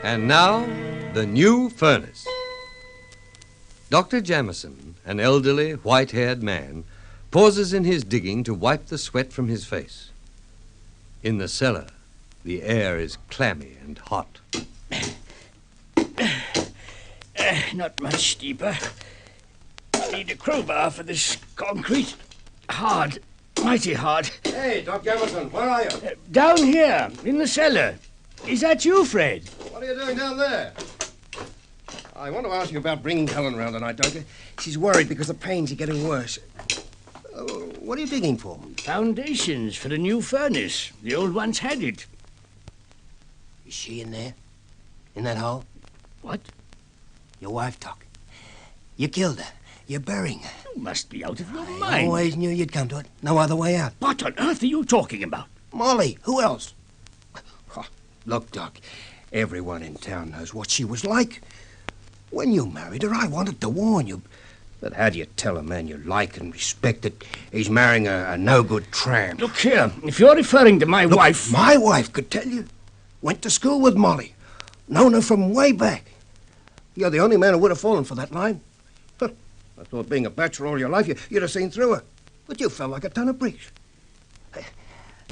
And now, the new furnace. Dr. Jamison, an elderly, white-haired man, pauses in his digging to wipe the sweat from his face. In the cellar, the air is clammy and hot. Not much deeper. I need a crowbar for this concrete. Hard. Mighty hard. Hey, Doc Jamison, where are you? Down here, in the cellar. Is that you, Fred? What are you doing down there? I want to ask you about bringing Helen round tonight, Doctor. She's worried because the pains are getting worse. What are you digging for? Foundations for the new furnace. The old one's had it. Is she in there? In that hole? What? Your wife, Doc. You killed her. You're burying her. You must be out of your I mind. always knew you'd come to it. No other way out. What on earth are you talking about? Molly, who else? Oh, look, Doc, everyone in town knows what she was like. When you married her, I wanted to warn you. But how do you tell a man you like and respect that he's marrying a no-good tramp? Look here, if you're referring to my wife... My wife could tell you. Went to school with Molly. Known her from way back. You're the only man who would have fallen for that line. I thought being a bachelor all your life, you'd have seen through her. But you fell like a ton of bricks.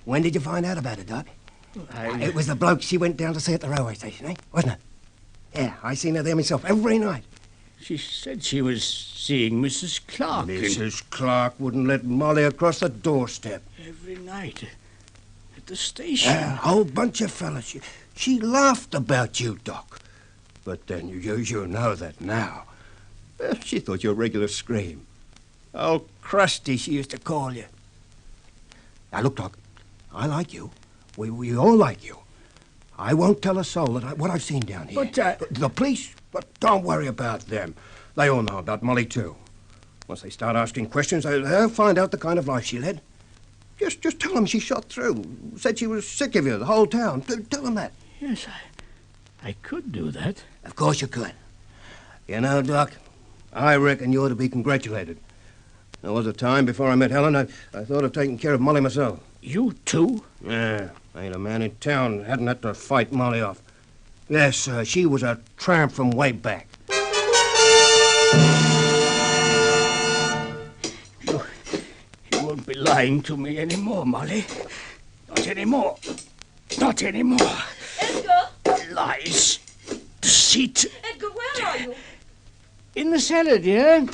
When did you find out about it, Doc? It was the bloke she went down to see at the railway station, wasn't it? Yeah, I seen her there myself every night. She said she was seeing Mrs. Clark. Mrs. Clark wouldn't let Molly across the doorstep. Every night at the station. A whole bunch of fellas. She laughed about you, Doc. But then you know that now. She thought you were a regular scream. Oh, Krusty, she used to call you. Now, look, Doc, I like you. We all like you. I won't tell a soul what I've seen down here. But, the police, but don't worry about them. They all know about Molly, too. Once they start asking questions, they'll find out the kind of life she led. Just tell them she shot through. Said she was sick of you, the whole town. Tell them that. Yes, I could do that. Of course you could. You know, Doc, I reckon you ought to be congratulated. There was a time before I met Helen, I thought of taking care of Molly myself. You too? Yeah, ain't a man in town hadn't had to fight Molly off. Yes, she was a tramp from way back. You won't be lying to me anymore, Molly. Not anymore. Not anymore. Edgar! Lies. Deceit. Edgar, where are you? In the cellar, dear.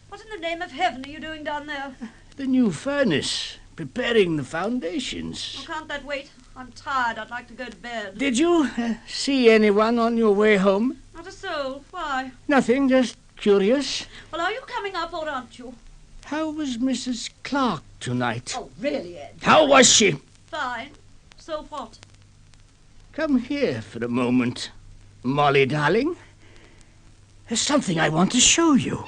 What in the name of heaven are you doing down there? The new furnace. Preparing the foundations. Oh, can't that wait? I'm tired. I'd like to go to bed. Did you see anyone on your way home? Not a soul. Why? Nothing, just curious. Well, are you coming up or aren't you? How was Mrs. Clark tonight? Oh, really, Ed? How was she? Fine. So what? Come here for a moment, Molly, darling. There's something I want to show you.